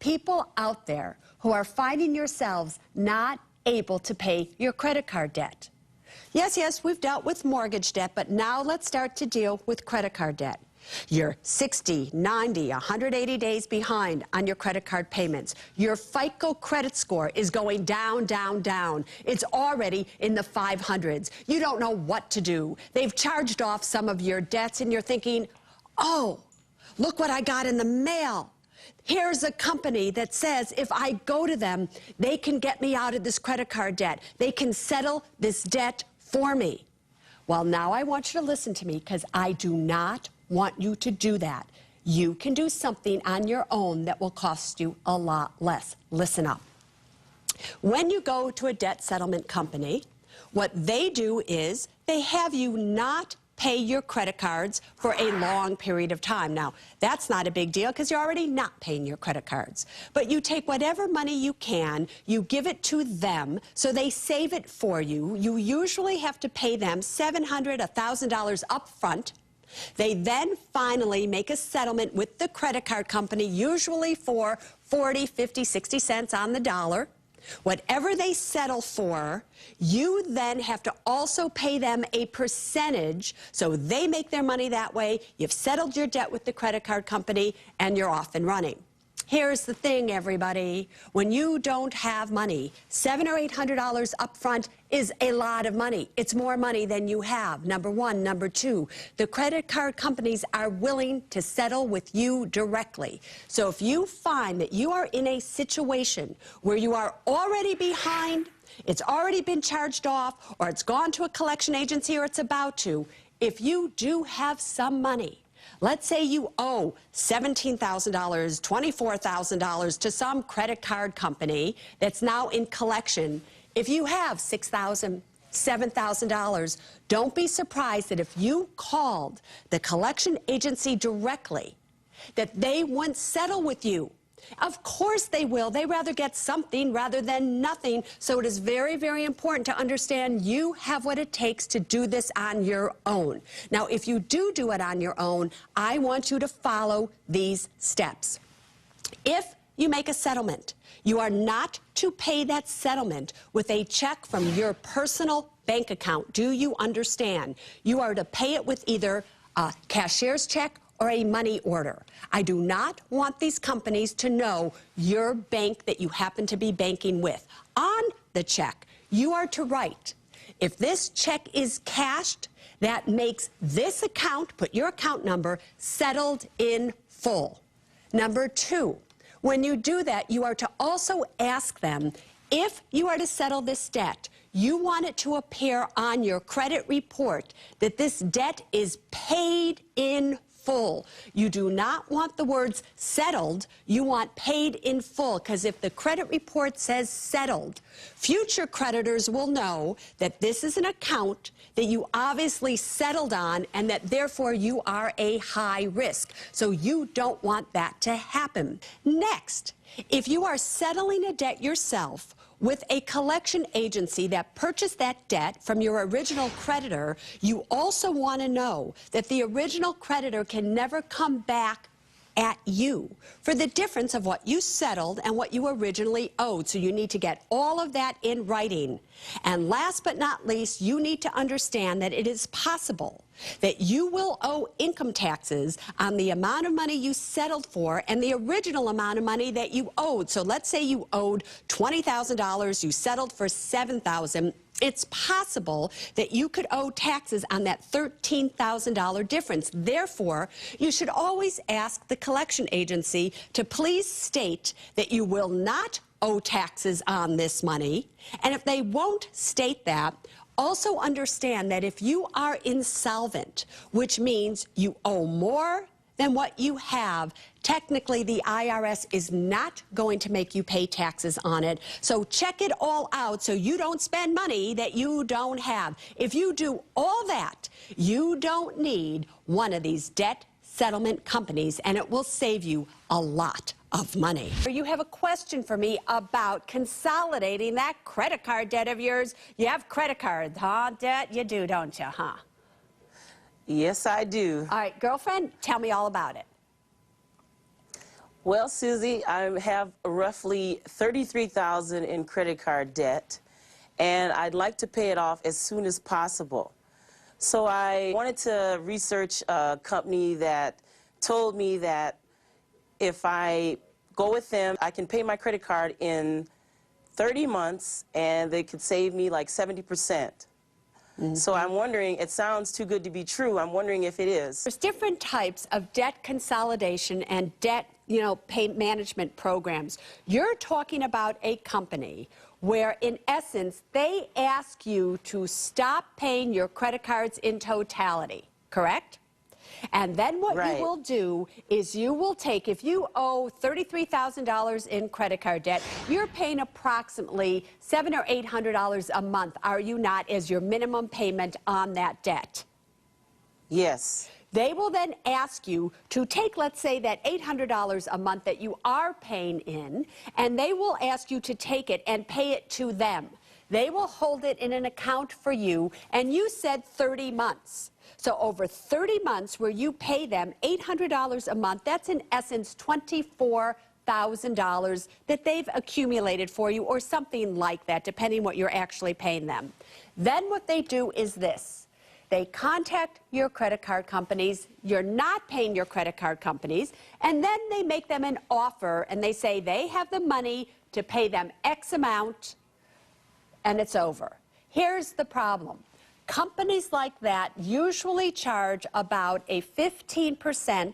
people out there who are finding yourselves not able to pay your credit card debt. Yes, we've dealt with mortgage debt, but now let's start to deal with credit card debt. You're 60, 90, 180 days behind on your credit card payments. Your FICO credit score is going down, down, down. It's already in the 500s. You don't know what to do. They've charged off some of your debts, and you're thinking, oh, look what I got in the mail. Here's a company that says if I go to them, they can get me out of this credit card debt. They can settle this debt for me. Well, now I want you to listen to me, because I do not want you to do that. You can do something on your own that will cost you a lot less. Listen up. When you go to a debt settlement company, what they do is they have you not pay your credit cards for a long period of time. Now, that's not a big deal because you're already not paying your credit cards. But you take whatever money you can, you give it to them, so they save it for you. You usually have to pay them $700, $1,000 up front. They then finally make a settlement with the credit card company, usually for 40, 50, 60 cents on the dollar. Whatever they settle for, you then have to also pay them a percentage, so they make their money that way. You've settled your debt with the credit card company, and you're off and running. Here's the thing, everybody. When you don't have money, $700 or $800 up front is a lot of money. It's more money than you have, number one. Number two, the credit card companies are willing to settle with you directly. So if you find that you are in a situation where you are already behind, it's already been charged off, or it's gone to a collection agency, or it's about to, if you do have some money, let's say you owe $17,000, $24,000 to some credit card company that's now in collection. If you have $6,000, $7,000, don't be surprised that if you called the collection agency directly, that they won't settle with you. Of course they will. They rather get something rather than nothing. So it is very, very important to understand you have what it takes to do this on your own. Now, if you do it on your own, I want you to follow these steps. If you make a settlement, you are not to pay that settlement with a check from your personal bank account. Do you understand? You are to pay it with either a cashier's check or a money order. I do not want these companies to know your bank that you happen to be banking with. On the check, you are to write, if this check is cashed, that makes this account, put your account number, settled in full. Number two, when you do that, you are to also ask them, if you are to settle this debt, you want it to appear on your credit report that this debt is paid in full. You do not want the words settled. You want paid in full, because if the credit report says settled, future creditors will know that this is an account that you obviously settled on, and that therefore you are a high risk. So you don't want that to happen. Next, if you are settling a debt yourself with a collection agency that purchased that debt from your original creditor, you also want to know that the original creditor can never come back at you for the difference of what you settled and what you originally owed. So you need to get all of that in writing. And last but not least, you need to understand that it is possible that you will owe income taxes on the amount of money you settled for and the original amount of money that you owed. So let's say you owed $20,000, you settled for $7,000. It's possible that you could owe taxes on that $13,000 difference. Therefore, you should always ask the collection agency to please state that you will not owe taxes on this money. And if they won't state that, also understand that if you are insolvent, which means you owe more than what you have, technically the IRS is not going to make you pay taxes on it. So check it all out so you don't spend money that you don't have. If you do all that, you don't need one of these debt settlement companies, and it will save you a lot of money. You have a question for me about consolidating that credit card debt of yours. You have credit cards, huh? Debt? You do, don't you, huh? Yes, I do. All right, girlfriend, tell me all about it. Well, Susie, I have roughly $33,000 in credit card debt, and I'd like to pay it off as soon as possible. So I wanted to research a company that told me that if I go with them, I can pay my credit card in 30 months, and they could save me like 70%. So I'm wondering, it sounds too good to be true. I'm wondering if it is. There's different types of debt consolidation and debt, pay management programs. You're talking about a company where, in essence, they ask you to stop paying your credit cards in totality, correct? And then what you will do is you will take, if you owe $33,000 in credit card debt, you're paying approximately $700 or $800 a month, are you not, as your minimum payment on that debt? Yes. They will then ask you to take, let's say, that $800 a month that you are paying in, and they will ask you to take it and pay it to them. They will hold it in an account for you, and you said 30 months. So over 30 months where you pay them $800 a month, that's in essence $24,000 that they've accumulated for you, or something like that, depending what you're actually paying them. Then what they do is this. They contact your credit card companies. You're not paying your credit card companies, and then they make them an offer, and they say they have the money to pay them X amount, and it's over. Here's the problem. Companies like that usually charge about a 15%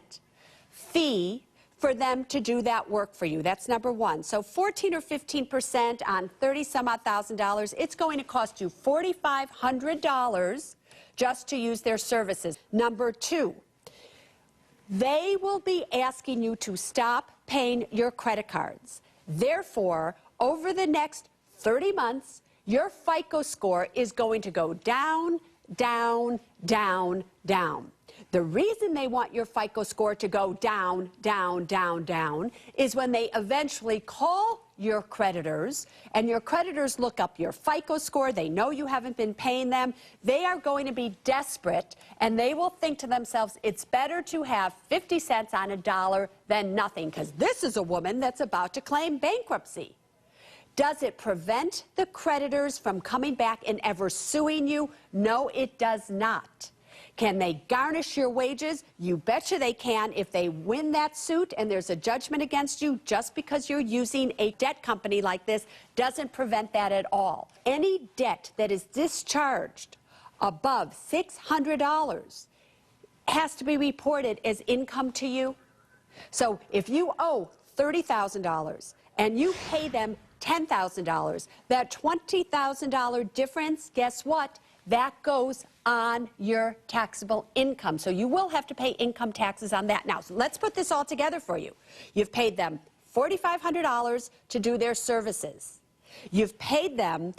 fee for them to do that work for you. That's number one. So 14 or 15% on $30-some-odd thousand, it's going to cost you $4,500 just to use their services. Number two, they will be asking you to stop paying your credit cards. Therefore, over the next 30 months, your FICO score is going to go down, down, down, down. The reason they want your FICO score to go down, down, down, down is when they eventually call your creditors, and your creditors look up your FICO score, they know you haven't been paying them, they are going to be desperate, and they will think to themselves, it's better to have 50 cents on a dollar than nothing, because this is a woman that's about to claim bankruptcy. Does it prevent the creditors from coming back and ever suing you? No, it does not. Can they garnish your wages? You betcha they can if they win that suit and there's a judgment against you. Just because you're using a debt company like this doesn't prevent that at all. Any debt that is discharged above $600 has to be reported as income to you. So if you owe $30,000 and you pay them $10,000, that $20,000 difference, guess what? That goes on your taxable income. So you will have to pay income taxes on that. Now, so let's put this all together for you. You've paid them $4,500 to do their services. You've paid them,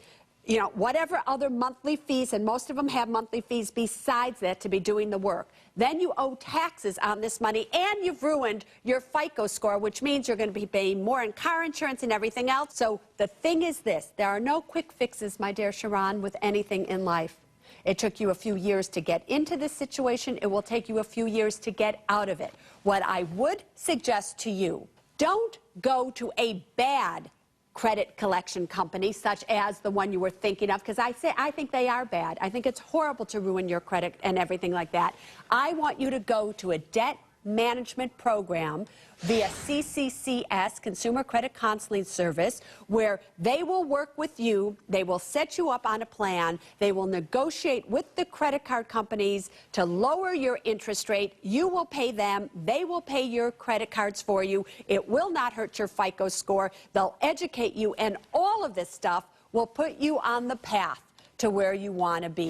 whatever other monthly fees, and most of them have monthly fees besides that to be doing the work. Then you owe taxes on this money, and you've ruined your FICO score, which means you're going to be paying more in car insurance and everything else. So the thing is this, there are no quick fixes, my dear Sharon, with anything in life. It took you a few years to get into this situation. It will take you a few years to get out of it. What I would suggest to you, don't go to a bad credit collection company such as the one you were thinking of, because I think they are bad. I think it's horrible to ruin your credit and everything like that. I want you to go to a debt management program via CCCS, Consumer Credit Counseling Service, where they will work with you, they will set you up on a plan, they will negotiate with the credit card companies to lower your interest rate. You will pay them, they will pay your credit cards for you. It will not hurt your FICO score. They'll educate you, and all of this stuff will put you on the path to where you want to be.